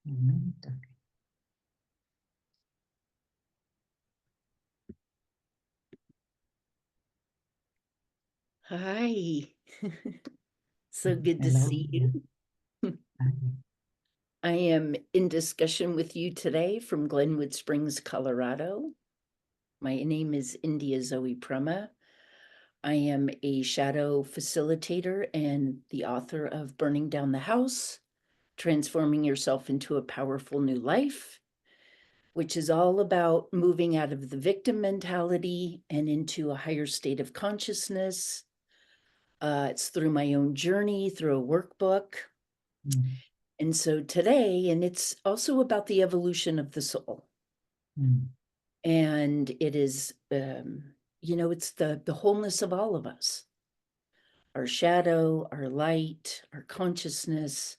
Amen. Okay. Hi. So good to Hello. see you. Hi. I am in discussion with you today from Glenwood Springs, Colorado. My name is India Zoe Prema. I am a shadow facilitator and the author of Burning Down the House, Transforming Yourself into a Powerful New Life, which is all about moving out of the victim mentality and into a higher state of consciousness. It's through my own journey, through a workbook. Mm, And so today, and it's also about the evolution of the soul. mm, And it is, it's the wholeness of all of us, our shadow, our light, our consciousness.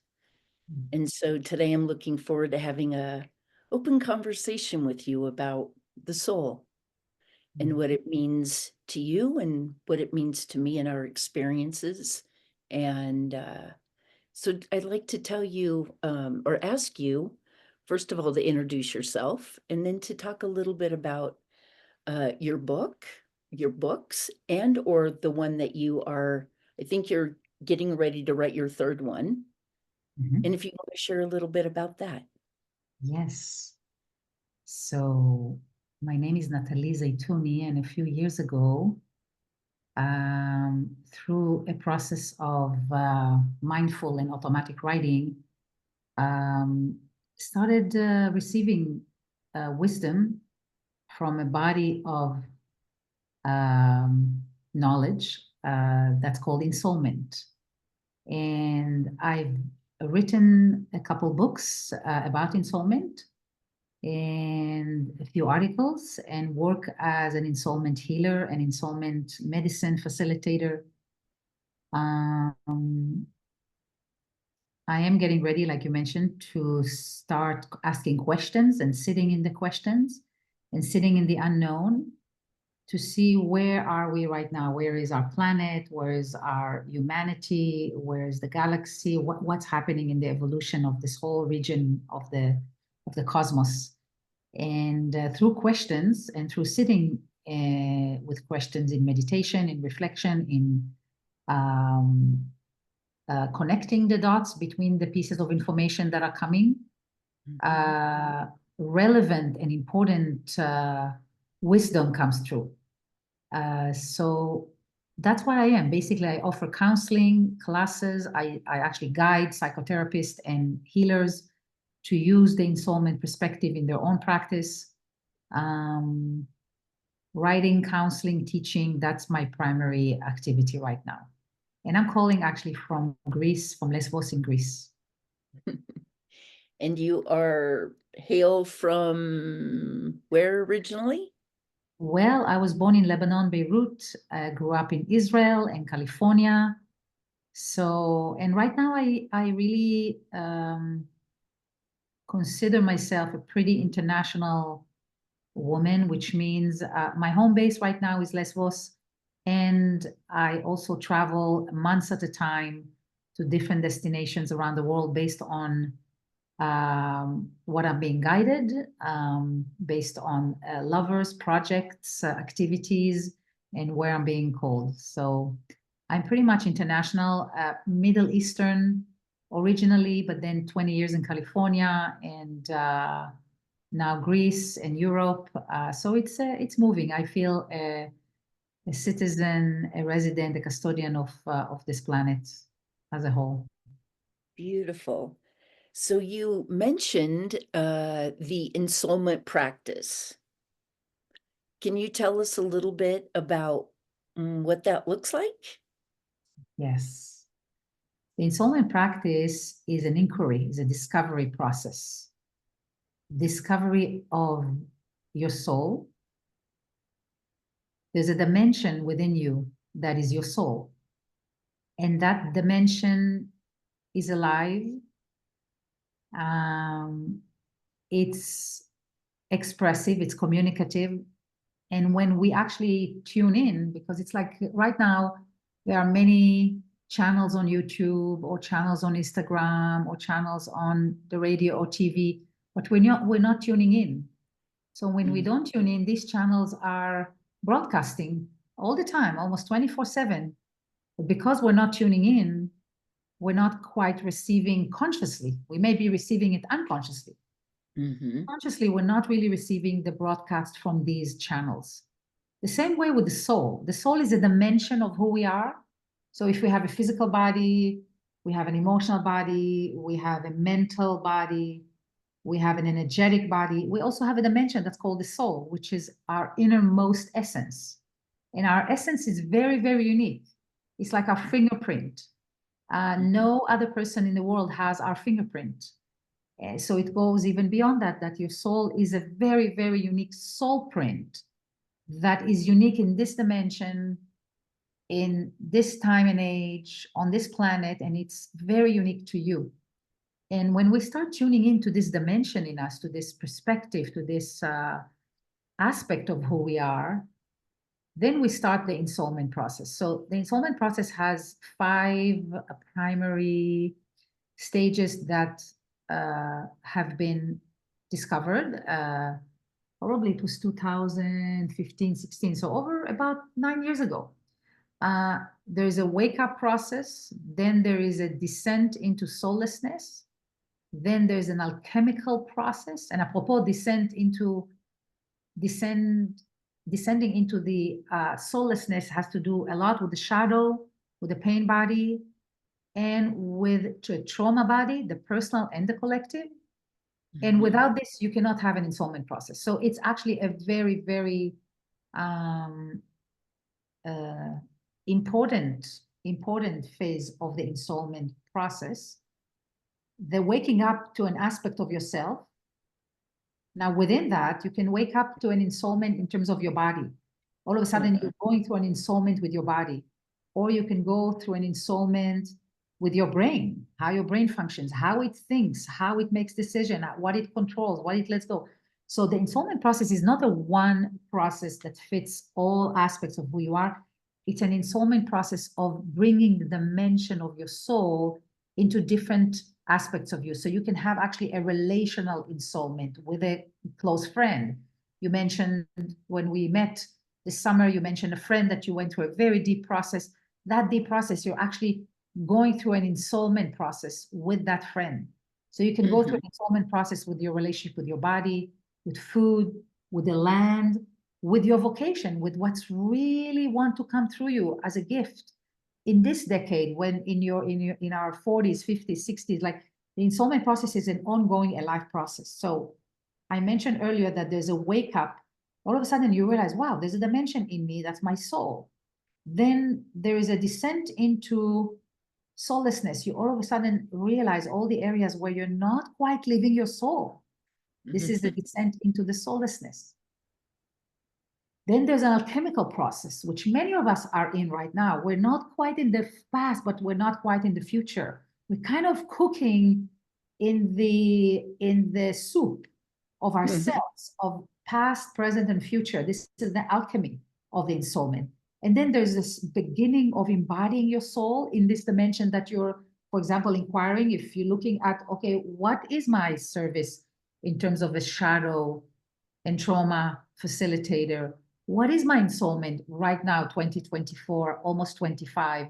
mm, And so today I'm looking forward to having a open conversation with you about the soul and mm. what it means to you and what it means to me and our experiences. And so I'd like to tell you or ask you, first of all, to introduce yourself and then to talk a little bit about your book, your books, and or the one that you are, I think you're getting ready to write your third one. And Mhm. if you want to share a little bit about that. Yes. So my name is Nathalie Zaitouni, and a few years ago, through a process of mindful and automatic writing, um, started receiving wisdom from a body of um, knowledge that's called ensoulment. And I've written a couple books about ensoulment and a few articles, and work as an ensoulment healer and ensoulment medicine facilitator. Um, I am getting ready, like you mentioned, to start asking questions and sitting in the questions and sitting in the unknown to see where are we right now, where is our planet, where is our humanity, where is the galaxy, what's happening in the evolution of this whole region of the cosmos. And through questions and through sitting with questions in meditation, in reflection, in um, connecting the dots between the pieces of information that are coming, uh, relevant and important wisdom comes through. So that's what I am. Basically, I offer counseling classes. I actually guide psychotherapists and healers to use the ensoulment perspective in their own practice. Um, Writing, counseling, teaching, that's my primary activity right now. And I'm calling actually from Greece, from Lesbos in Greece. And you are hail from where originally? Well, I was born in Lebanon, Beirut, grew up in Israel and California. So, and right now I really consider myself a pretty international woman, which means my home base right now is Lesbos. And I also travel months at a time to different destinations around the world based on what I'm being guided, based on lovers, projects, activities, and where I'm being called. So I'm pretty much international, Middle Eastern originally, but then 20 years in California and now Greece and Europe. So it's moving. I feel a citizen, a resident, a custodian of this planet as a whole. Beautiful. So you mentioned the ensoulment practice. Can you tell us a little bit about what that looks like? Yes. The ensoulment practice is an inquiry, is a discovery process. Discovery of your soul. There's a dimension within you that is your soul. And that dimension is alive. Um, it's expressive, it's communicative. And when we actually tune in, because it's like right now, there are many channels on YouTube or channels on Instagram or channels on the radio or TV, but we're not tuning in. So when we don't tune in, these channels are broadcasting all the time, almost 24/7. But because we're not tuning in, we're not quite receiving consciously. We may be receiving it unconsciously. Consciously, we're not really receiving the broadcast from these channels. The same way with the soul. The soul is a dimension of who we are. So if we have a physical body, we have an emotional body, we have a mental body, we have an energetic body. We also have a dimension that's called the soul, which is our innermost essence. And our essence is very, very unique. It's like our fingerprint. No other person in the world has our fingerprint. So it goes even beyond that, that your soul is a very, very unique soul print that is unique in this dimension, in this time and age, on this planet, and it's very unique to you. And when we start tuning into this dimension in us, to this perspective, to this aspect of who we are, then we start the ensoulment process. So the ensoulment process has 5 primary stages that have been discovered. Probably it was 2015, 16, so over about 9 years ago. There's a wake-up process, then there is a descent into soullessness, then there's an alchemical process, and apropos descending into the soullessness has to do a lot with the shadow, with the pain body, and with the trauma body, the personal and the collective. And without this, you cannot have an ensoulment process. So it's actually a very, very important phase of the ensoulment process. The waking up to an aspect of yourself. Now, within that, you can wake up to an ensoulment in terms of your body. All of a sudden, you're going through an ensoulment with your body. Or you can go through an ensoulment with your brain, how your brain functions, how it thinks, how it makes decisions, what it controls, what it lets go. So the ensoulment process is not a one process that fits all aspects of who you are. It's an ensoulment process of bringing the dimension of your soul into different aspects of you. So you can have actually a relational ensoulment with a close friend. You mentioned when we met this summer, you mentioned a friend that you went through a very deep process. That deep process, you're actually going through an ensoulment process with that friend. So you can go through an ensoulment process with your relationship with your body, with food, with the land, with your vocation, with what's really want to come through you as a gift. In this decade, when in our 40s, 50s, 60s, like the ensoulment process is an ongoing, a life process. So I mentioned earlier that there's a wake up. All of a sudden you realize, wow, there's a dimension in me, that's my soul. Then there is a descent into soullessness. You all of a sudden realize all the areas where you're not quite living your soul. This is the descent into the soullessness. Then there's an alchemical process, which many of us are in right now. We're not quite in the past, but we're not quite in the future. We're kind of cooking in the soup of ourselves, of past, present, and future. This is the alchemy of the ensoulment. And then there's this beginning of embodying your soul in this dimension that you're, for example, inquiring. If you're looking at, okay, what is my service in terms of a shadow and trauma facilitator? What is my ensoulment right now, 2024, almost 25?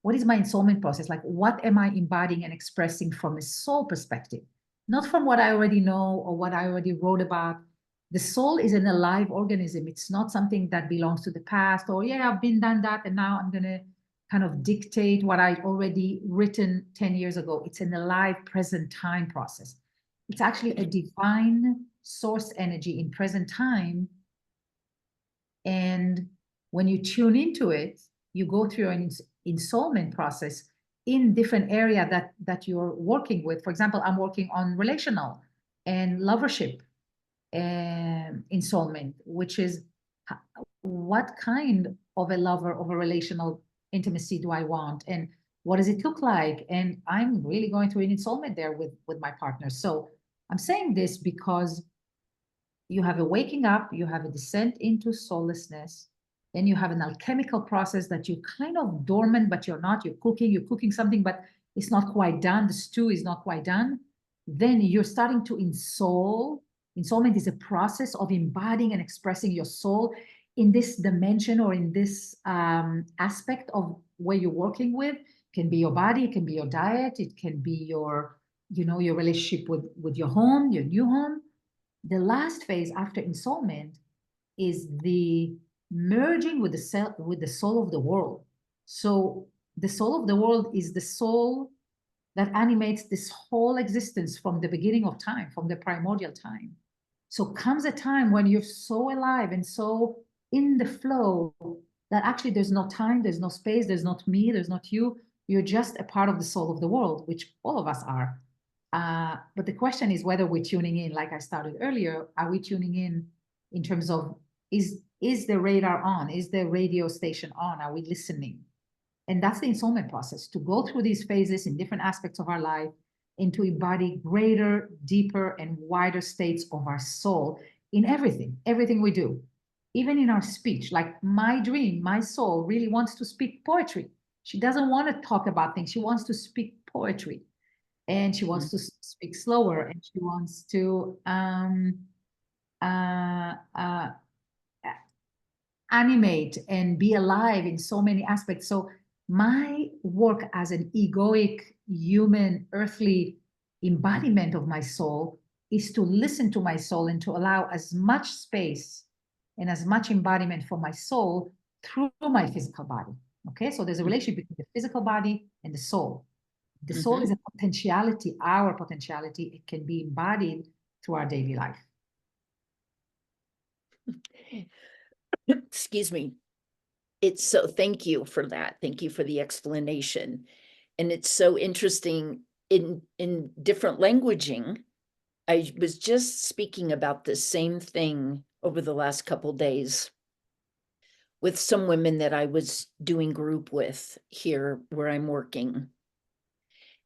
What is my ensoulment process? Like, what am I embodying and expressing from a soul perspective? Not from what I already know or what I already wrote about. The soul is an alive organism. It's not something that belongs to the past or, yeah, I've been done that and now I'm going to kind of dictate what I'd already written 10 years ago. It's an alive present time process. It's actually a divine source energy in present time. And when you tune into it, you go through an ensoulment process in different area that you're working with. For example, I'm working on relational and lovership and ensoulment, which is what kind of a lover, of a relational intimacy do I want? And what does it look like? And I'm really going through an ensoulment there with my partner. So I'm saying this because you have a waking up, you have a descent into soullessness, then you have an alchemical process that you're kind of dormant, but you're not. You're cooking something, but it's not quite done. The stew is not quite done. Then you're starting to ensoul. Ensoulment is a process of embodying and expressing your soul in this dimension or in this aspect of where you're working with. It can be your body, it can be your diet, it can be your, your relationship with your home, your new home. The last phase after ensoulment is the merging with the soul of the world. So the soul of the world is the soul that animates this whole existence from the beginning of time, from the primordial time. So comes a time when you're so alive and so in the flow that actually there's no time, there's no space, there's not me, there's not you. You're just a part of the soul of the world, which all of us are. But the question is whether we're tuning in, like I started earlier, are we tuning in terms of, is the radar on? Is the radio station on? Are we listening? And that's the ensoulment process, to go through these phases in different aspects of our life and to embody greater, deeper, and wider states of our soul in everything we do, even in our speech. Like my dream, my soul really wants to speak poetry. She doesn't want to talk about things. She wants to speak poetry, and she wants to speak slower, and she wants to animate and be alive in so many aspects. So my work as an egoic, human, earthly embodiment of my soul is to listen to my soul and to allow as much space and as much embodiment for my soul through my physical body. Okay, so there's a relationship between the physical body and the soul. The soul is a potentiality, our potentiality. It can be embodied through our daily life. Excuse me. It's so, thank you for that. Thank you for the explanation. And it's so interesting in different languaging. I was just speaking about the same thing over the last couple days with some women that I was doing group with here where I'm working.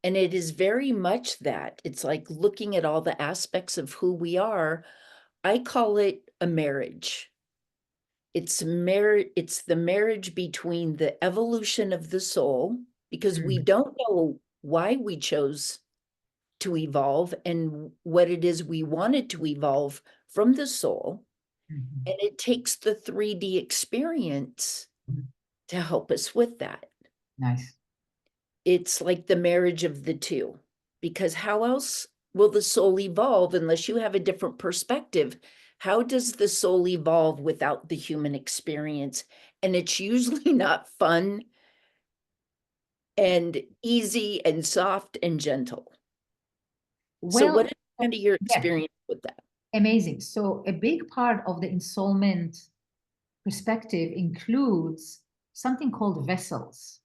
And it is very much that. It's like looking at all the aspects of who we are. I call it a marriage. It's the marriage between the evolution of the soul, because we don't know why we chose to evolve and what it is we wanted to evolve from the soul. And it takes the 3D experience to help us with that. Nice. It's like the marriage of the two, because how else will the soul evolve unless you have a different perspective? How does the soul evolve without the human experience? And it's usually not fun and easy and soft and gentle. So Well, what is kind of your yeah, experience with that? amazing. So a big part of the ensoulment perspective includes something called vessels.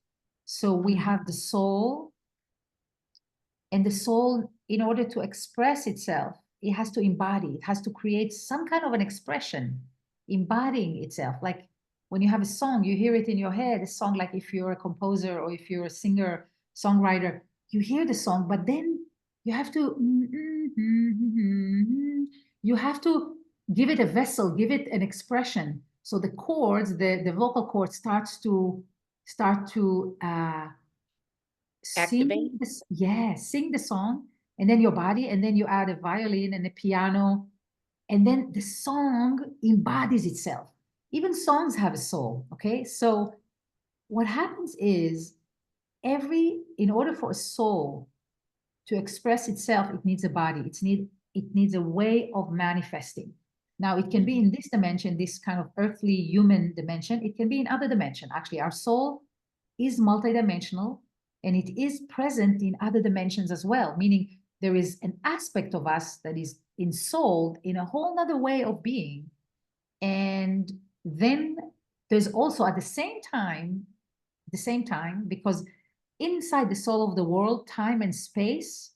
So we have the soul, and the soul, in order to express itself, it has to embody, it has to create some kind of an expression, embodying itself. Like when you have a song, you hear it in your head, a song, like if you're a composer or if you're a singer, songwriter, you hear the song, but then you have to, you have to give it a vessel, give it an expression. So the chords, the vocal cord starts to Activate? sing the song, and then your body, and then you add a violin and a piano, and then the song embodies itself. Even songs have a soul. Okay, so what happens is, in order for a soul to express itself, it needs a body. It needs a way of manifesting. Now, it can be in this dimension, this kind of earthly human dimension. It can be in other dimension. Actually, our soul is multidimensional, and it is present in other dimensions as well, meaning there is an aspect of us that is ensouled in a whole other way of being. And then there's also at the same time, because inside the soul of the world, time and space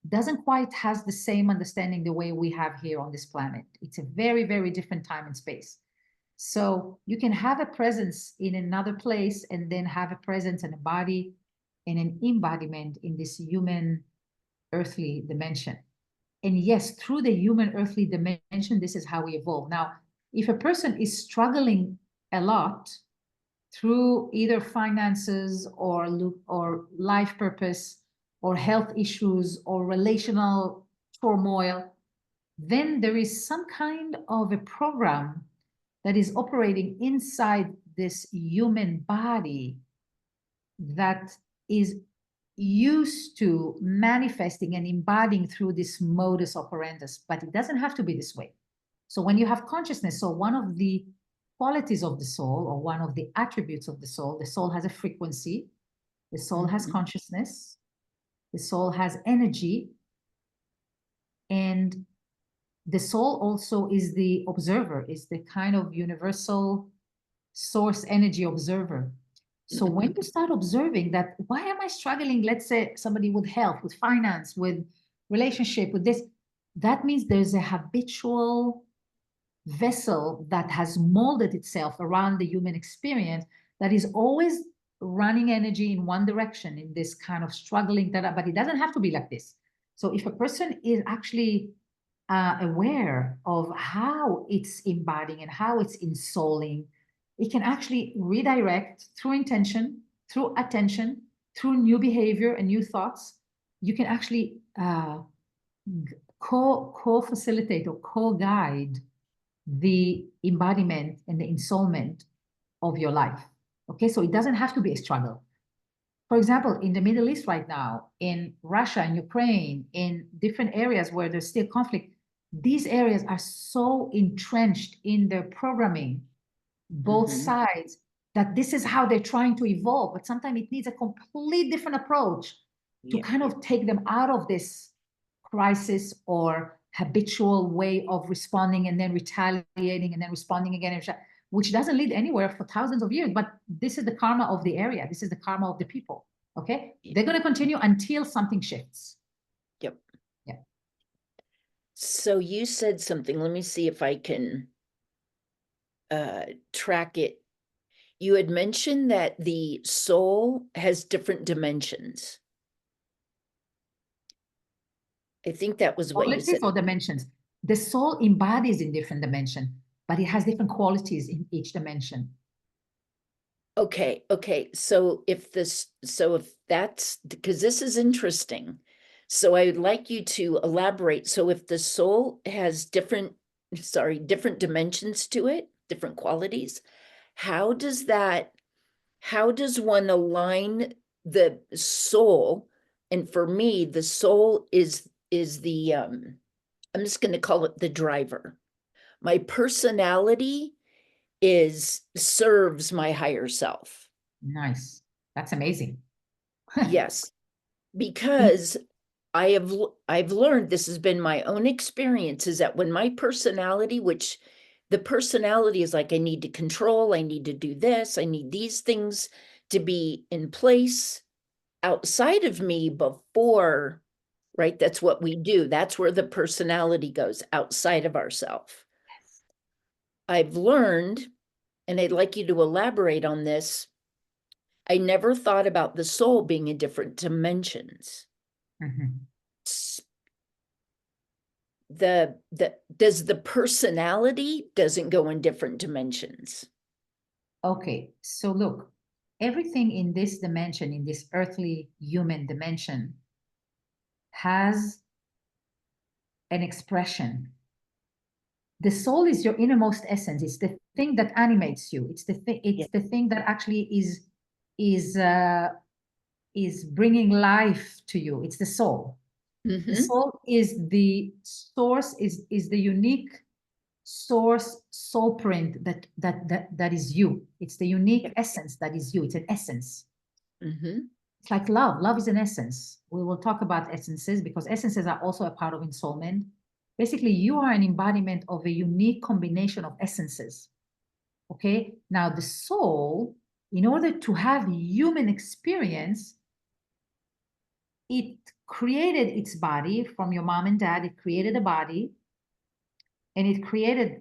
doesn't quite has the same understanding the way we have here on this planet. It's a very, very different time and space. So you can have a presence in another place and then have a presence and a body and an embodiment in this human earthly dimension. And yes, through the human earthly dimension, this is how we evolve. Now, if a person is struggling a lot through either finances or life purpose or health issues or relational turmoil, then there is some kind of a program that is operating inside this human body that is used to manifesting and embodying through this modus operandus, but it doesn't have to be this way. So when you have consciousness, so one of the qualities of the soul or one of the attributes of the soul has a frequency, the soul has consciousness, the soul has energy, and the soul also is the observer, is the kind of universal source energy observer. So when you start observing that, why am I struggling? Let's say somebody with health, with finance, with relationship, with this, that means there's a habitual vessel that has molded itself around the human experience that is always running energy in one direction in this kind of struggling, but it doesn't have to be like this. So if a person is actually aware of how it's embodying and how it's insouling, it can actually redirect through intention, through attention, through new behavior and new thoughts. You can actually co-facilitate or co-guide the embodiment and the ensoulment of your life. Okay, so it doesn't have to be a struggle. For example, in the Middle East right now, in Russia and Ukraine, in different areas where there's still conflict, these areas are so entrenched in their programming, both sides, that this is how they're trying to evolve. But sometimes it needs a complete different approach to kind of take them out of this crisis or habitual way of responding and then retaliating and then responding again, which doesn't lead anywhere for thousands of years. But this is the karma of the area. This is the karma of the people. Okay, they're going to continue until something shifts. Yep. Yeah. So you said something. Let me see if I can track it. You had mentioned that the soul has different dimensions. I think that was what you said. Qualities or dimensions. The soul embodies in different dimensions, but it has different qualities in each dimension. Okay. So if that's, because this is interesting. So I would like you to elaborate. So if the soul has different dimensions to it, different qualities, how does one align the soul? And for me, the soul is the, I'm just going to call it the driver. My personality serves my higher self. Nice. That's amazing. Yes, because I've learned, this has been my own experience, is that when my personality, which the personality is like, I need to control, I need to do this, I need these things to be in place outside of me before, right? That's what we do. That's where the personality goes, outside of ourselves. I've learned, and I'd like you to elaborate on this, I never thought about the soul being in different dimensions. Does the personality doesn't go in different dimensions? Okay, so look, everything in this dimension, in this earthly human dimension, has an expression. The soul is your innermost essence. It's the thing that animates you. It's the thing that actually is bringing life to you. It's the soul. The soul is the source, is the unique source soul print that is you. It's the unique essence that is you. It's an essence. It's like love. Love is an essence. We will talk about essences because essences are also a part of ensoulment. Basically, you are an embodiment of a unique combination of essences. Okay, now the soul, in order to have human experience, it created its body from your mom and dad. It created a body, and it created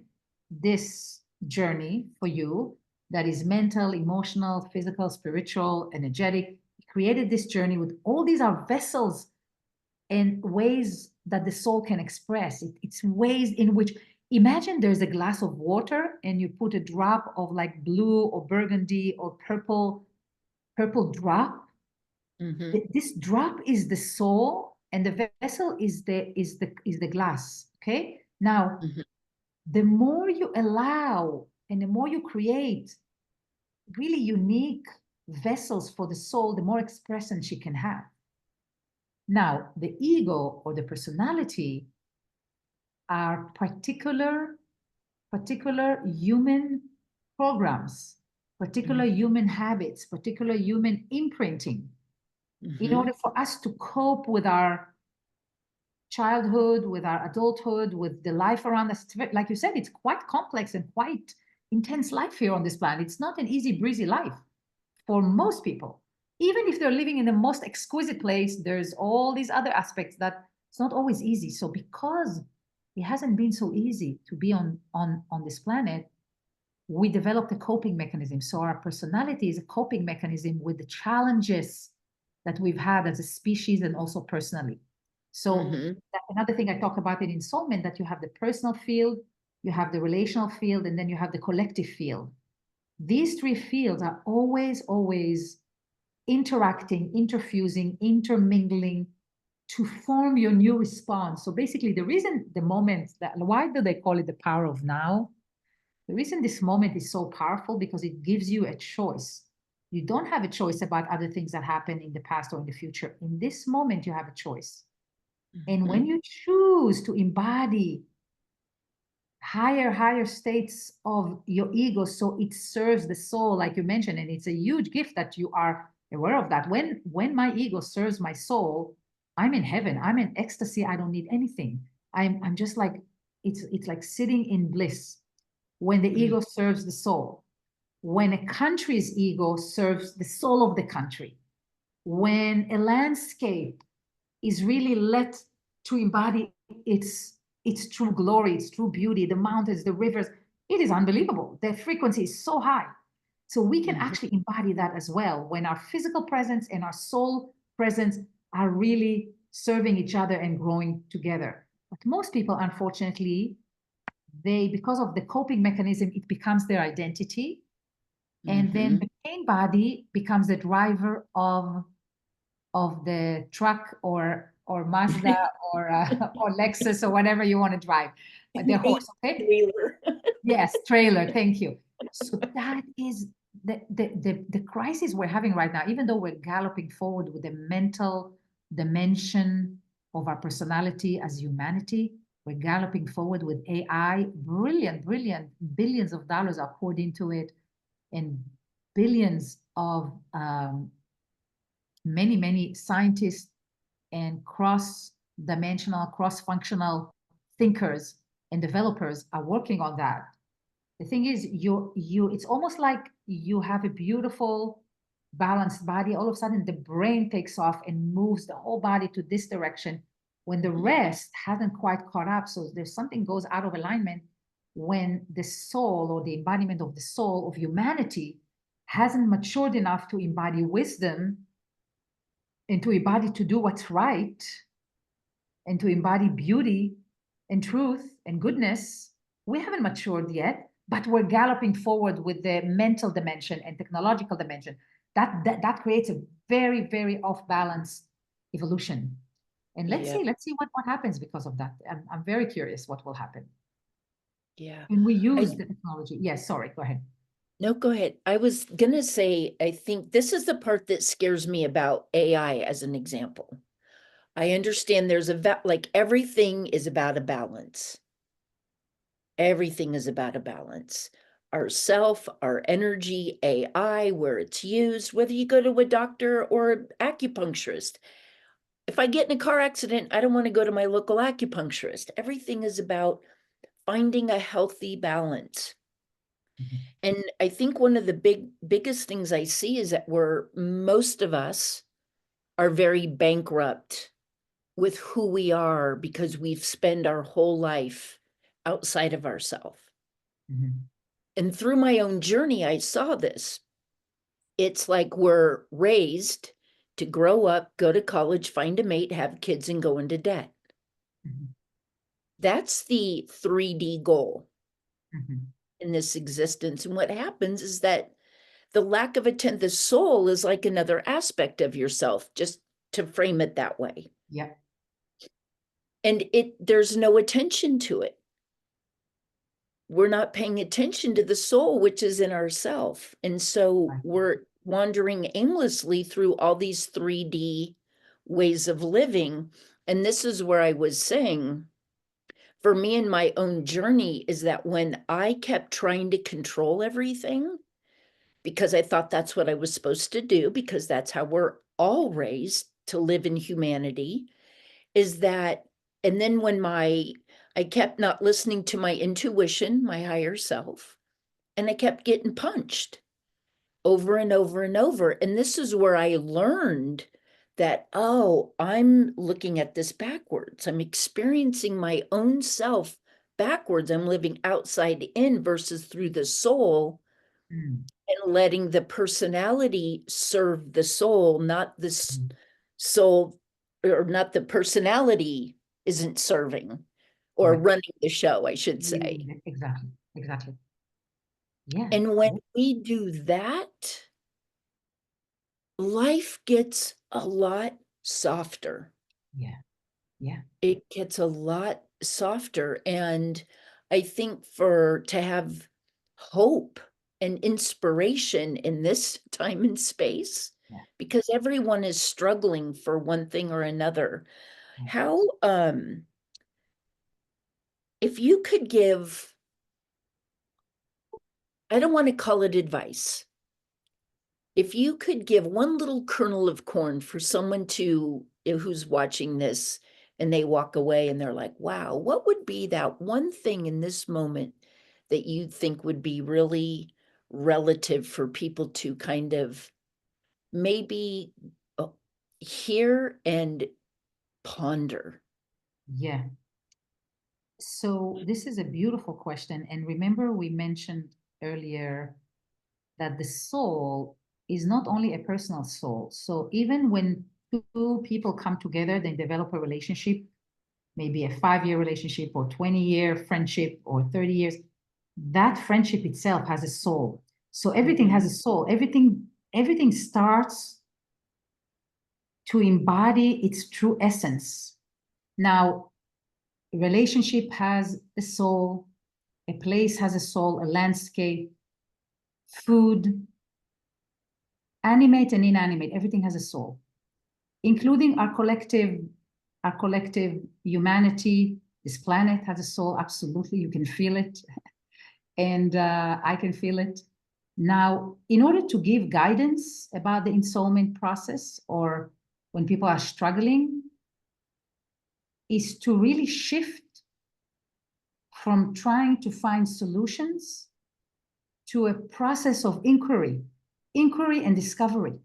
this journey for you that is mental, emotional, physical, spiritual, energetic. It created this journey with all these are vessels and ways that the soul can express. It's ways in which imagine there's a glass of water and you put a drop of like blue or burgundy or purple drop. Mhm. This drop is the soul and the vessel is the glass. Okay. Now, Mhm. the more you allow and the more you create really unique vessels for the soul, the more expression she can have. Now, the ego or the personality are particular human programs, particular Mhm. human habits, particular human imprinting in order Mhm. for us to cope with our childhood, with our adulthood, with the life around us. Like you said, it's quite complex and quite intense life here on this planet. It's not an easy breezy life for most people. Even if they're living in the most exquisite place, there's all these other aspects that it's not always easy. So because it hasn't been so easy to be on this planet, we developed a coping mechanism. So our personality is a coping mechanism with the challenges that we've had as a species and also personally. So Mhm. that's another thing I talk about in Soulmate, that you have the personal field, you have the relational field, and then you have the collective field. These three fields are always interacting, interfusing, intermingling to form your new response. So basically, the reason the moment that why do they call it the power of now? The reason this moment is so powerful because it gives you a choice. You don't have a choice about other things that happen in the past or in the future. In this moment, you have a choice. And when Mhm. you choose to embody higher states of your ego, so it serves the soul, like you mentioned, and it's a huge gift that you are aware of that. When my ego serves my soul, I'm in heaven. I'm in ecstasy. I don't need anything. I'm just like it's like sitting in bliss when the Mhm. ego serves the soul, when a country's ego serves the soul of the country, when a landscape is really let to embody its true glory, its true beauty, the mountains, the rivers, it is unbelievable. The frequency is so high. So we can Mhm. actually embody that as well when our physical presence and our soul presence are really serving each other and growing together. But most people, unfortunately, they, because of the coping mechanism, it becomes their identity. And then Mhm. the pain body becomes the driver of the truck or Mazda or Lexus or whatever you want to drive, the Maybe horse. Okay, trailer. yes, trailer. Thank you. So that is the crisis we're having right now. Even though we're galloping forward with the mental dimension of our personality as humanity, we're galloping forward with AI. Brilliant billions of dollars are poured into it, and billions of many scientists and cross-dimensional, cross-functional thinkers and developers are working on that. The thing is, it's almost like you have a beautiful, balanced body. All of a sudden, the brain takes off and moves the whole body to this direction when the Mhm. rest hasn't quite caught up. So there's something goes out of alignment when the soul or the embodiment of the soul of humanity hasn't matured enough to embody wisdom and to embody to do what's right and to embody beauty and truth and goodness. We haven't matured yet, but we're galloping forward with the mental dimension and technological dimension. That creates a very off balance evolution. And Yeah. let's see what happens because of that. I'm very curious what will happen. Yeah. And we I use the technology. Yes, sorry, go ahead. No, go ahead. I was gonna say, I think this is the part that scares me about AI as an example. I understand there's like everything is about a balance. Everything is about a balance. Our self, our energy, AI, where it's used, whether you go to a doctor or acupuncturist. If I get in a car accident, I don't want to go to my local acupuncturist. Everything is about finding a healthy balance. Mhm, And I think one of the biggest things I see is that most of us are very bankrupt with who we are because we've spent our whole life outside of ourselves. mhm, And through my own journey, I saw this. It's like we're raised to grow up, go to college, find a mate, have kids, and go into debt. mhm. That's the 3D goal Mhm. in this existence. And what happens is that the lack of the soul is like another aspect of yourself, just to frame it that way. Yeah. And there's no attention to it. We're not paying attention to the soul, which is in ourself. And so Right. we're wandering aimlessly through all these 3D ways of living. And this is where I was saying, for me in my own journey, is that when I kept trying to control everything, because I thought that's what I was supposed to do, because that's how we're all raised to live in humanity, is that, and then when I kept not listening to my intuition, my higher self, and I kept getting punched over and over and over. And this is where I learned that, oh, I'm looking at this backwards. I'm experiencing my own self backwards. I'm living outside in versus through the soul, Mm. and letting the personality serve the soul, not this Mm. soul, or not the personality isn't serving or Correct. running the show, I should say. Exactly. Exactly. Yeah. And when we do that, life gets a lot softer. Yeah. Yeah. It gets a lot softer. And I think to have hope and inspiration in this time and space, Yeah. because everyone is struggling for one thing or another. Yeah. How, if you could give, I don't want to call it advice, if you could give one little kernel of corn for someone who's watching this, and they walk away and they're like, wow, what would be that one thing in this moment that you think would be really relative for people to kind of maybe hear and ponder? Yeah. So this is a beautiful question. And remember, we mentioned earlier that the soul is not only a personal soul. So even when two people come together, they develop a relationship, maybe a 5-year relationship or 20-year friendship or 30 years, that friendship itself has a soul. So everything has a soul. Everything starts to embody its true essence. Now, a relationship has a soul, a place has a soul, a landscape, food, animate and inanimate, everything has a soul, including our collective humanity. This planet has a soul, absolutely. You can feel it, and I can feel it. Now, in order to give guidance about the ensoulment process, or when people are struggling, is to really shift from trying to find solutions to a process of inquiry and discovery.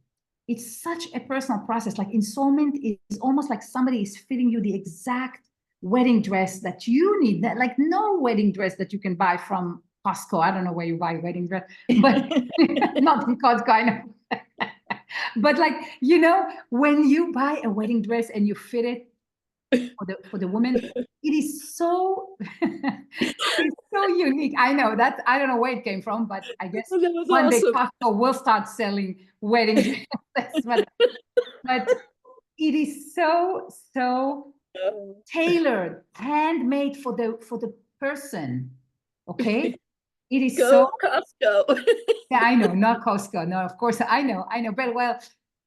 It's such a personal process. Like ensoulment is almost like somebody is fitting you the exact wedding dress that you need. That, like, no wedding dress that you can buy from Costco. I don't know where you buy wedding dress, but not from Costco, I know. But like, when you buy a wedding dress and you fit it for the woman, it is so it's so unique. I know that, I don't know where it came from, but I guess That was one day awesome. Costco will start selling wedding dresses. But it is so tailored, handmade for the person. Okay, it is Go so. Costco. Yeah, I know, not Costco. No, of course, I know, but well,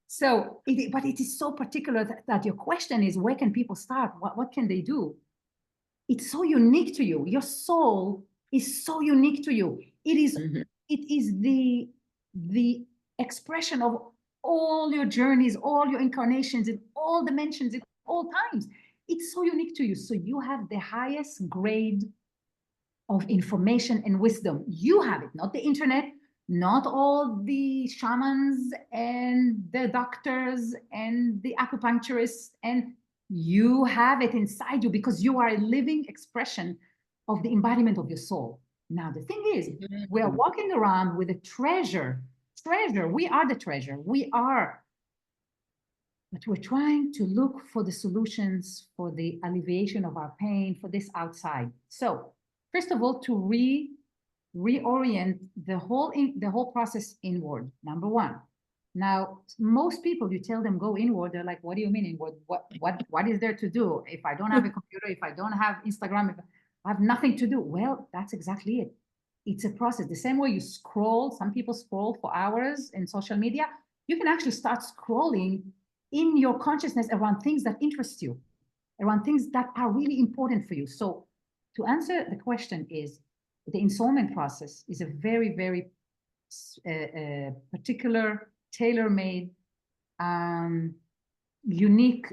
so but it is so particular that your question is, where can people start? What can they do? It's so unique to you. Your soul is so unique to you. Mhm. It is the expression of all your journeys, all your incarnations, in all dimensions, in all times. It's so unique to you. So you have the highest grade of information and wisdom. You have it, not the internet, not all the shamans and the doctors and the acupuncturists. And you have it inside you because you are a living expression of the embodiment of your soul. Now, the thing is, we are walking around with a treasure. We are the treasure. We are But we're trying to look for the solutions for the alleviation of our pain for this outside. So first of all, to reorient the whole process inward, number one. Now, most people, you tell them go inward, they're like, what do you mean inward? What is there to do? If I don't have a computer, if I don't have Instagram, if I have nothing to do. Well, that's exactly it. It's a process. The same way you scroll, some people scroll for hours in social media, you can actually start scrolling in your consciousness around things that interest you, around things that are really important for you. So to answer the question is, the ensoulment process is a very, very particular, tailor-made, unique,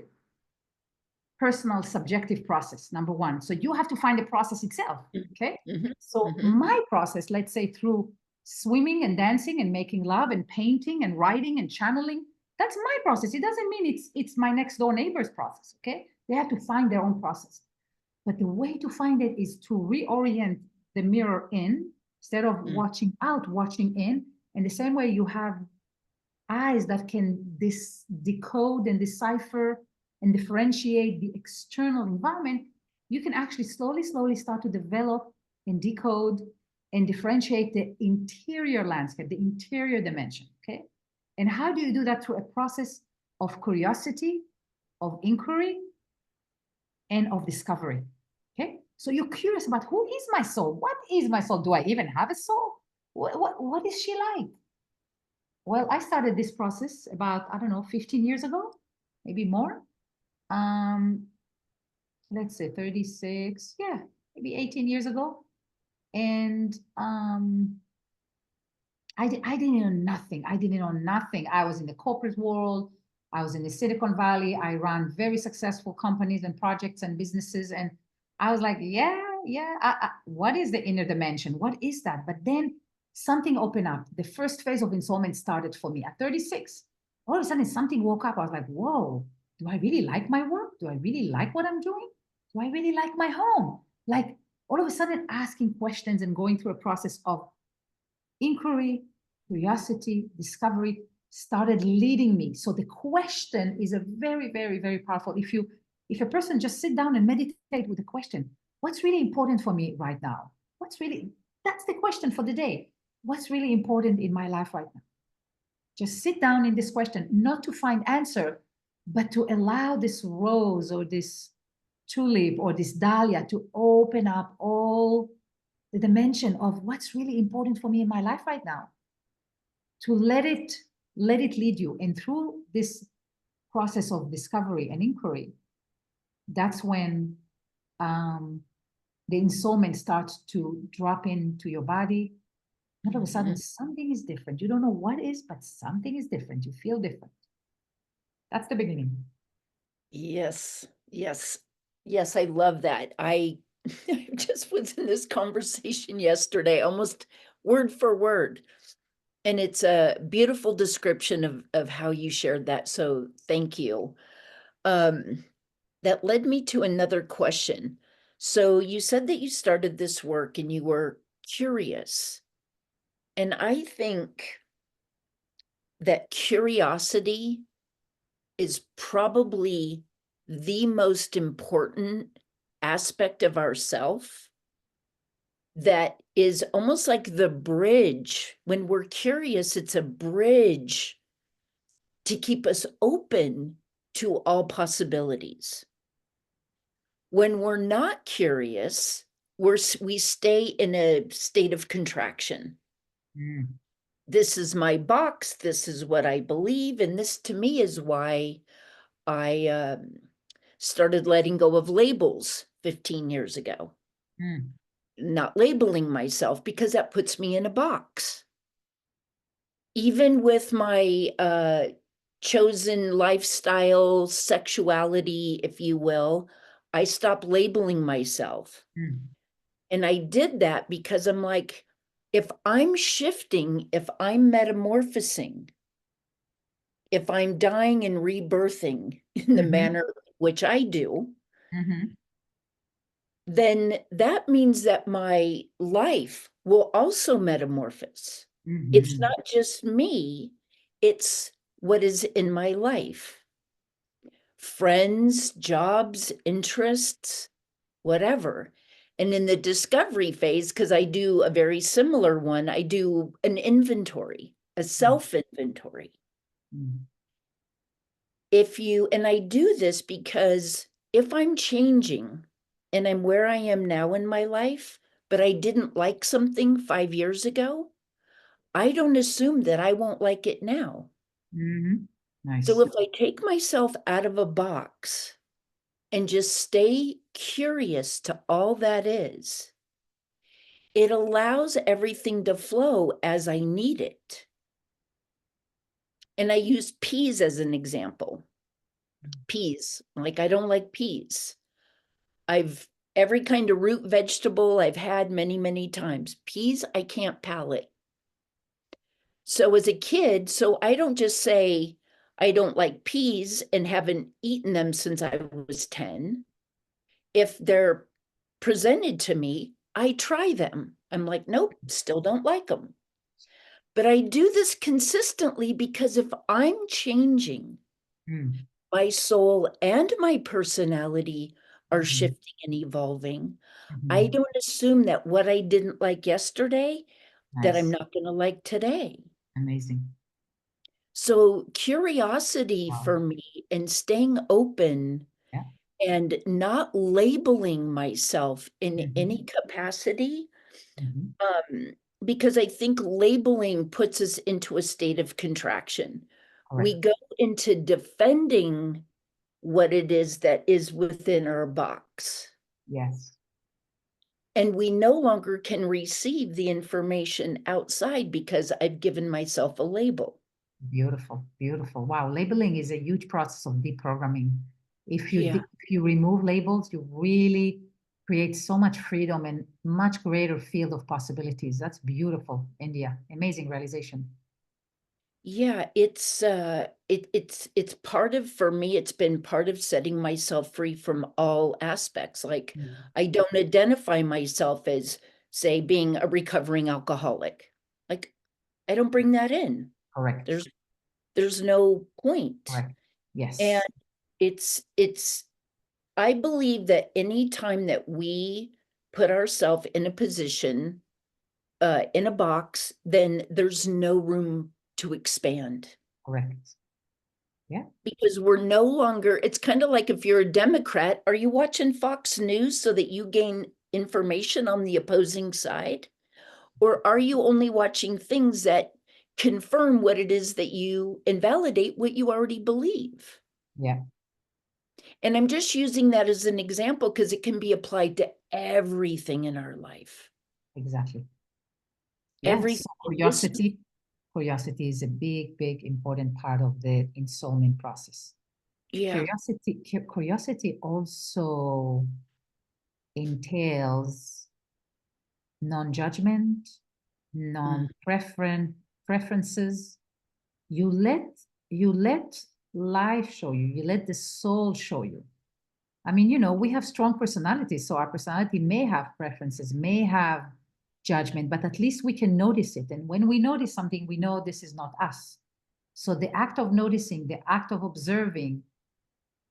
personal, subjective process, number one. So you have to find the process itself, okay? So my process, let's say through swimming and dancing and making love and painting and writing and channeling, that's my process. It doesn't mean it's my next door neighbor's process, okay? They have to find their own process. But the way to find it is to reorient the mirror in instead of watching out, watching in. In the same way you have eyes that can decode and decipher and differentiate the external environment, you can actually slowly, slowly start to develop and decode and differentiate the interior landscape, the interior dimension, okay? And how do you do that? Through a process of curiosity, of inquiry, and of discovery, okay? So you're curious about who is my soul? What is my soul? Do I even have a soul? What is she like? Well, I started this process about, I don't know, 15 years ago, maybe more. Let's say 36, yeah, maybe 18 years ago. And I didn't know nothing. I didn't know nothing. I was in the corporate world. I was in the Silicon Valley. I ran very successful companies and projects and businesses. And I was like, yeah. What is the inner dimension? What is that? But then something opened up. The first phase of ensoulment started for me at 36. All of a sudden, something woke up. I was like, whoa, do I really like my work? Do I really like what I'm doing? Do I really like my home? Like all of a sudden asking questions and going through a process of inquiry, curiosity, discovery started leading me. So the question is a very, very, very powerful. If a person just sit down and meditate with the question, what's really important for me right now? That's the question for the day. What's really important in my life right now? Just sit down in this question, not to find answer, but to allow this rose or this tulip or this dahlia to open up all the dimension of what's really important for me in my life right now. To let it lead you. And through this process of discovery and inquiry, that's when the ensoulment starts to drop into your body. All of a sudden, something is different. You don't know what is, but something is different. You feel different. That's the beginning. Yes, yes, yes, I love that. I just was in this conversation yesterday, almost word for word. And it's a beautiful description of how you shared that. So thank you. That led me to another question. So you said that you started this work and you were curious. And I think that curiosity is probably the most important aspect of ourself that is almost like the bridge. When we're curious, it's a bridge to keep us open to all possibilities. When we're not curious, we stay in a state of contraction. This is my box, this is what I believe, and this to me is why I started letting go of labels 15 years ago. Not labeling myself, because that puts me in a box. Even with my chosen lifestyle, sexuality, if you will, I stopped labeling myself. And I did that because I'm like, if I'm shifting, if I'm metamorphosing, if I'm dying and rebirthing in the manner which I do, then that means that my life will also metamorphose. It's not just me, it's what is in my life. friends, jobs, interests, whatever. And in the discovery phase, because I do a very similar one, I do an inventory, a self-inventory. Mm. And I do this because if I'm changing and I'm where I am now in my life, but I didn't like something 5 years ago, I don't assume that I won't like it now. Mhm. So Nice. if I take myself out of a box and just stay curious to all that is, it allows everything to flow as I need it. And I use peas as an example. Peas, like I don't like peas. Every kind of root vegetable I've had many, many times. Peas, I can't palate. So as a kid, so I don't just say I don't like peas and haven't eaten them since I was 10. If they're presented to me, I try them. I'm like, nope, still don't like them. But I do this consistently because if I'm changing, Mm. my soul and my personality are Mhm. shifting and evolving. I Mhm. don't assume that what I didn't like yesterday, that I'm Nice. not going to like today. Amazing. So curiosity Wow. for me and staying open Yeah. and not labeling myself in any Mhm. capacity, Mhm. um, because I think labeling puts us into a state of contraction. We Correct. go into defending what it is that is within our box. Yes. And we no longer can receive the information outside because I've given myself a label. Beautiful. Beautiful. Wow. Labeling is a huge process of deprogramming. Yeah. If you remove labels, you really create so much freedom and much greater field of possibilities. That's beautiful, India. Amazing realization. Yeah, it's part of, for me, it's been part of setting myself free from all aspects. Like Mm. I don't identify myself as, say, being a recovering alcoholic. Like I don't bring that in. Correct. There's there's no point. Correct. And Yes. it's I believe that any time that we put ourselves in a position, in a box, then there's no room to expand. Correct. Yeah. Because we're no longer, it's kind of like if you're a Democrat, are you watching Fox News so that you gain information on the opposing side? Or are you only watching things that confirm what it is that you invalidate what you already believe? Yeah. And I'm just using that as an example because it can be applied to everything in our life. Exactly. Yeah. Everything. So This, curiosity is a big, big, important part of the ensoulment process. yeah. Curiosity also entails non-judgment, Mm, preferences. You let you let life show you. You let the soul show you. I mean, we have strong personalities, so our personality may have preferences, may have judgment, but at least we can notice it. And when we notice something, we know this is not us. So the act of noticing, the act of observing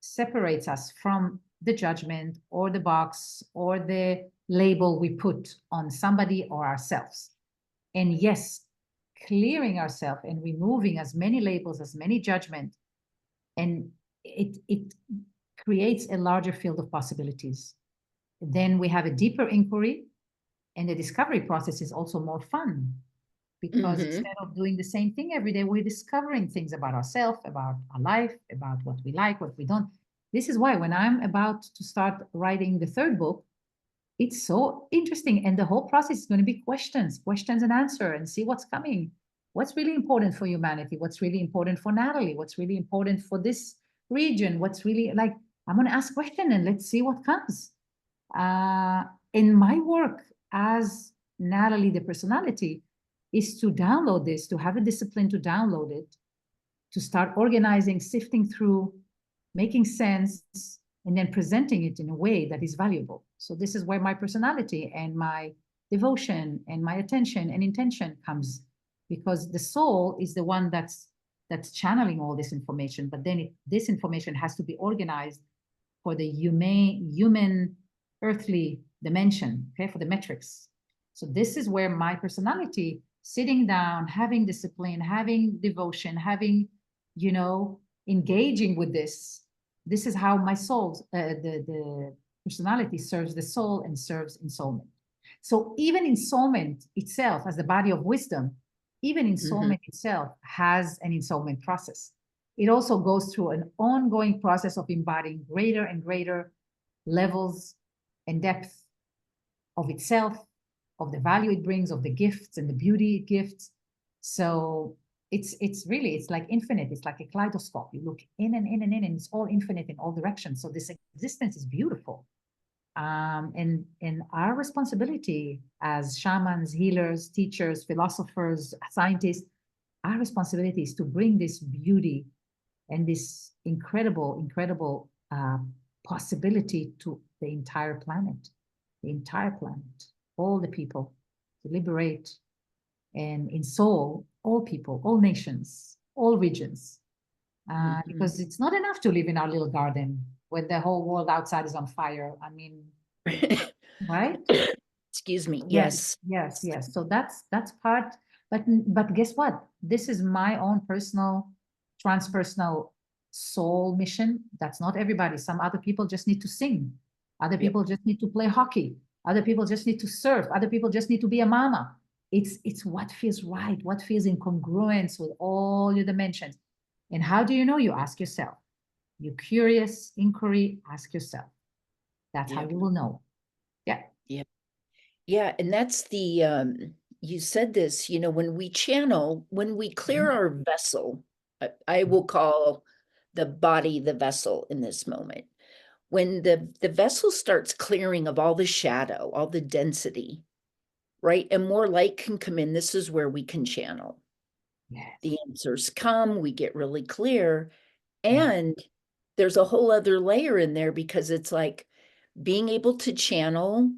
separates us from the judgment or the box or the label we put on somebody or ourselves. And yes, clearing ourselves and removing as many labels, as many judgment, and it creates a larger field of possibilities. Then we have a deeper inquiry, and the discovery process is also more fun because mhm. instead of doing the same thing every day, we're discovering things about ourselves, about our life, about what we like, what we don't. This is why when I'm about to start writing the third book, it's so interesting. And the whole process is going to be questions and answer, and see what's coming. What's really important for humanity? What's really important for Natalie? What's really important for this region? What's really like, I'm going to ask question and let's see what comes. Uh, in my work as Natalie, the personality, is to download this, to have a discipline to download it, to start organizing, sifting through, making sense, and then presenting it in a way that is valuable. So this is where my personality and my devotion and my attention and intention comes, because the soul is the one that's that's channeling all this information, but then this information has to be organized for the human earthly dimension, okay, for the metrics. So this is where my personality, sitting down, having discipline, having devotion, having, engaging with this is how my soul, the personality serves the soul and serves ensoulment. So even ensoulment itself, as the body of wisdom, even ensoulment itself has an ensoulment process. It also goes through an ongoing process of embodying greater and greater levels and depth of itself, of the value it brings, of the gifts and the beauty it gives. So it's really, it's like infinite. It's like a kaleidoscope. You look in and in and in, and it's all infinite in all directions. So this existence is beautiful. And our responsibility as shamans, healers, teachers, philosophers, scientists, our responsibility is to bring this beauty and this incredible possibility to the entire planet, all the people, to liberate and ensoul all people, all nations, all regions. Because it's not enough to live in our little garden when the whole world outside is on fire. I mean, right? Excuse me. Yes, Yes. yes. So that's part. But guess what? This is my own personal, transpersonal soul mission. That's not everybody. Some other people just need to sing. Other people just need to play hockey. Other people just need to surf. Other people just need to be a mama. It's what feels right, what feels in congruence with all your dimensions. And how do you know? You ask yourself. You're curious, inquiry, ask yourself. That's how you will know. Yeah. Yeah. And that's you said this, when we channel, when we clear our vessel, I will call the body the vessel in this moment. When the vessel starts clearing of all the shadow, all the density, right? And more light can come in. This is where we can channel. Yes. The answers come, we get really clear. And there's a whole other layer in there, because it's like being able to channel,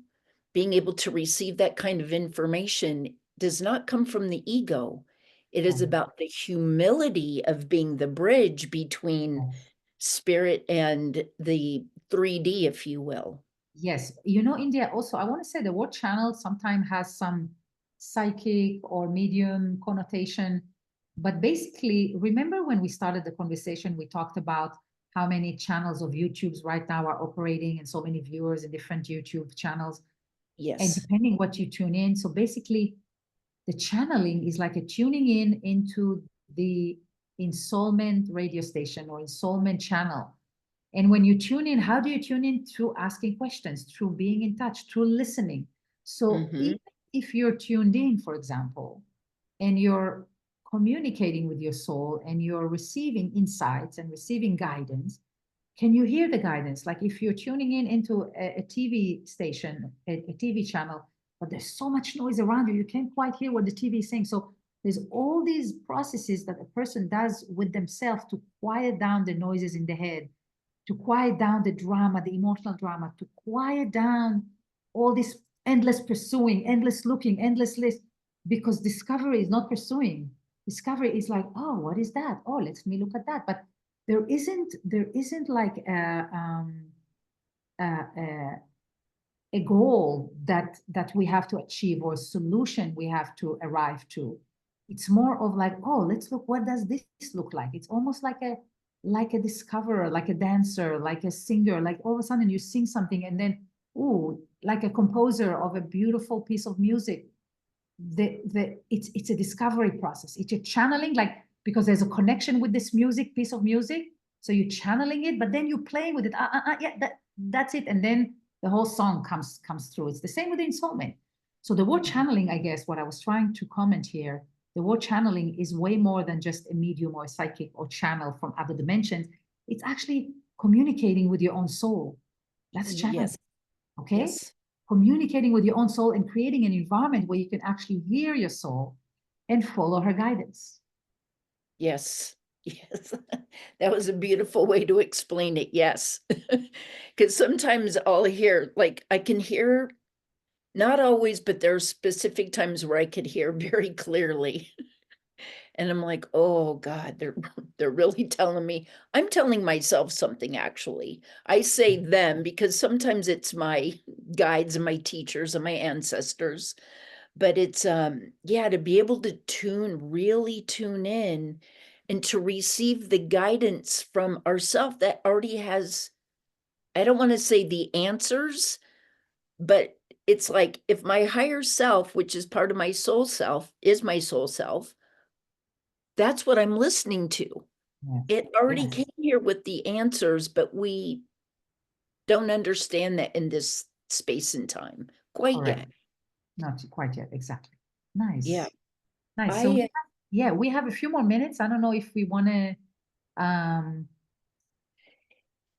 being able to receive that kind of information does not come from the ego. It is about the humility of being the bridge between spirit and the 3D, if you will. Yes. India also, I want to say the word channel sometimes has some psychic or medium connotation. But basically, remember when we started the conversation, we talked about how many channels of YouTubes right now are operating and so many viewers in different YouTube channels. Yes. And depending what you tune in. So basically, the channeling is like a tuning in into the ensoulment radio station or ensoulment channel. And when you tune in, how do you tune in? Through asking questions, through being in touch, through listening. So even if you're tuned in, for example, and you're communicating with your soul and you're receiving insights and receiving guidance, can you hear the guidance? Like if you're tuning in into a TV station, a TV channel, but there's so much noise around you, you can't quite hear what the TV is saying. So there's all these processes that a person does with themselves to quiet down the noises in the head, to quiet down the drama, the emotional drama, to quiet down all this endless pursuing, endless looking, endless list, because discovery is not pursuing. Discovery is like, oh, what is that? Oh, let me look at that. But there isn't like a goal that we have to achieve or a solution we have to arrive to. It's more of like, oh, let's look, what does this look like? It's almost like a discoverer, like a dancer, like a singer, like all of a sudden you sing something and then, ooh, like a composer of a beautiful piece of music. It's a discovery process. It's a channeling, like, because there's a connection with this piece of music. So you're channeling it, but then you're playing with it. Yeah, that's it. And then the whole song comes through. It's the same with the ensoulment. So the word channeling, I guess, what I was trying to comment here, the word channeling is way more than just a medium or a psychic or channel from other dimensions. It's actually communicating with your own soul. That's channeling. Yes. Okay. Yes. Communicating with your own soul and creating an environment where you can actually hear your soul and follow her guidance. Yes. Yes. That was a beautiful way to explain it. Yes. Because sometimes I'll hear, like, I can hear, not always, but there are specific times where I could hear very clearly. And I'm like, oh God, they're really telling me. I'm telling myself something actually. I say them because sometimes it's my guides and my teachers and my ancestors. But it's yeah, to be able to really tune in and to receive the guidance from ourself that already has, I don't want to say the answers, but it's like if my higher self, which is part of my soul self, is my soul self, that's what I'm listening to. Yes. It already Yes. came here with the answers, but we don't understand that in this space and time quite Correct. yet. Not quite yet. Exactly. Yeah. Nice. Nice. So I, yeah, we have a few more minutes. I don't know if we want to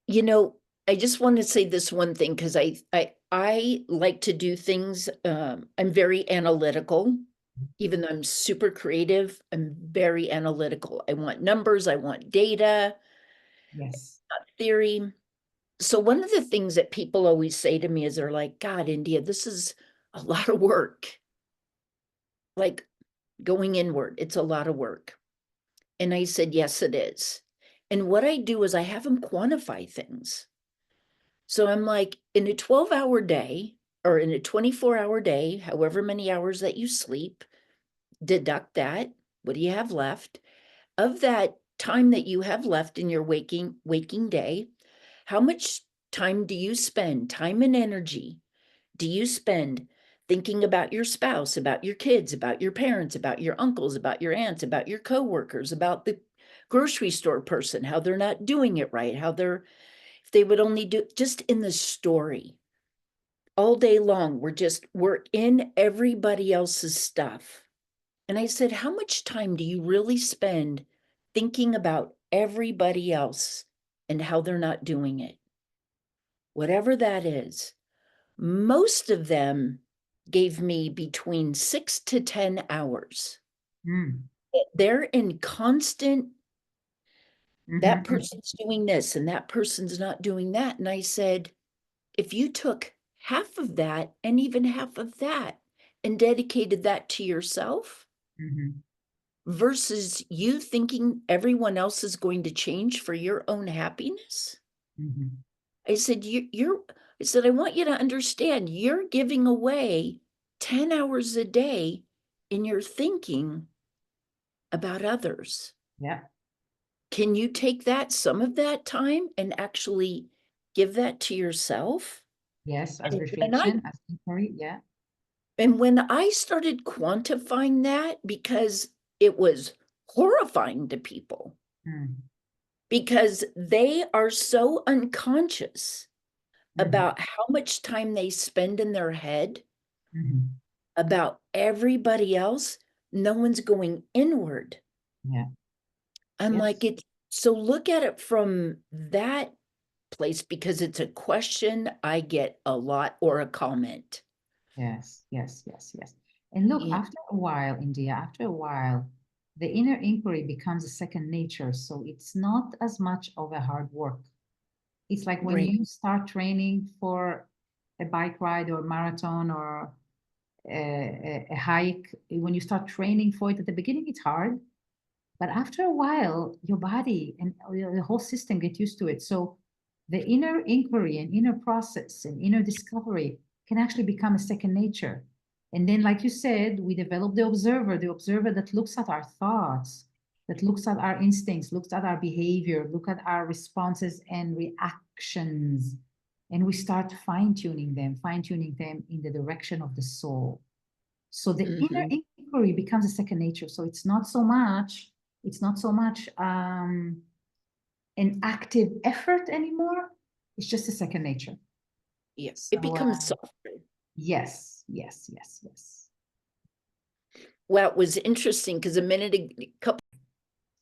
you know, I just want to say this one thing because I like to do things. I'm very analytical, even though I'm super creative. I'm very analytical. I want numbers. I want data, yes. theory. So one of the things that people always say to me is they're like, God, India, this is a lot of work. Like going inward, it's a lot of work. And I said, yes, it is. And what I do is I have them quantify things. So I'm like, in a 12-hour day or in a 24-hour day, however many hours that you sleep, deduct that. What do you have left? Of that time that you have left in your waking day, how much time do you spend, time and energy, do you spend thinking about your spouse, about your kids, about your parents, about your uncles, about your aunts, about your coworkers, about the grocery store person, how they're not doing it right, how they're, if they would only do just in the story all day long, we're in everybody else's stuff. And I said, how much time do you really spend thinking about everybody else and how they're not doing it? Whatever that is. Most of them gave me between 6 to 10 hours. Mm. They're in constant, that Mm-hmm. person's doing this and that person's not doing that. And I said, if you took half of that and even half of that and dedicated that to yourself Mm-hmm. versus you thinking everyone else is going to change for your own happiness, Mm-hmm. I said, I said, I want you to understand you're giving away 10 hours a day in your thinking about others. Yeah. Can you take that, some of that time, and actually give that to yourself? Yes. As And when I reflection, as inquiry. Yeah. And when I started quantifying that, because it was horrifying to people, Mm. because they are so unconscious Mm-hmm. about how much time they spend in their head Mm-hmm. about everybody else, no one's going inward. Yeah. I'm like, Yes. it's so look at it from that place because it's a question I get a lot or a comment. Yes. Yes. Yes. Yes. And look, Yeah, after a while, India, after a while, the inner inquiry becomes a second nature. So it's not as much of a hard work. It's like when right. you start training for a bike ride or marathon or a hike, when you start training for it at the beginning, it's hard. But after a while, your body and the whole system get used to it. So the inner inquiry and inner process and inner discovery can actually become a second nature. And then, like you said, we develop the observer that looks at our thoughts, that looks at our instincts, looks at our behavior, look at our responses and reactions. And we start fine tuning them in the direction of the soul. So the inner Mhm. inquiry becomes a second nature. So it's not so much an active effort anymore. It's just a second nature. Yeah, it So becomes softer. yes, yes, yes, yes, Well, it was interesting because a couple,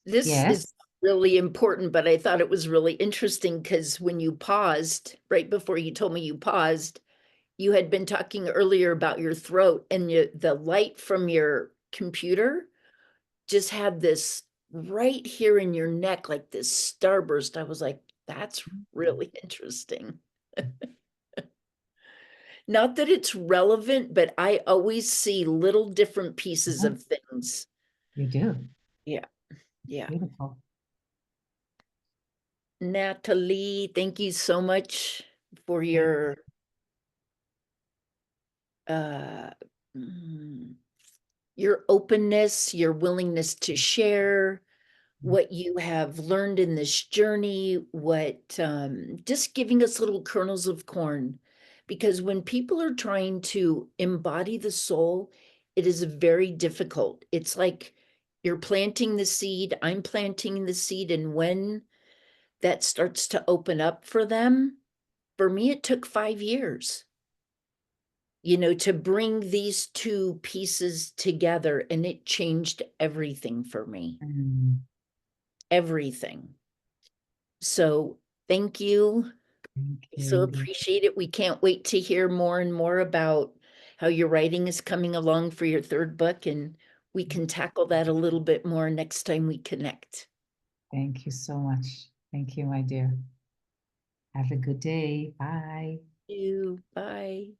this is yes. really important, but I thought it was really interesting because when you paused, right before you told me you paused, you had been talking earlier about your throat and the light from your computer just had this right here in your neck, like this starburst. I was like, that's really interesting. Not that it's relevant, but I always see little different pieces Yeah, of things. you do. Yeah. Yeah. Beautiful. Natalie, thank you so much for your uh mm, your openness, your willingness to share what you have learned in this journey, what just giving us little kernels of corn. Because when people are trying to embody the soul, it is very difficult. It's like you're planting the seed, I'm planting the seed, and when that starts to open up for them, for me, it took 5 years, to bring these two pieces together, and it changed everything for me. Mm, Everything. So thank you. thank I you, so India. appreciate it. We can't wait to hear more and more about how your writing is coming along for your third book, and we can tackle that a little bit more next time we connect. Thank you so much. Thank you, my dear. Have a good day. Bye. You. Bye.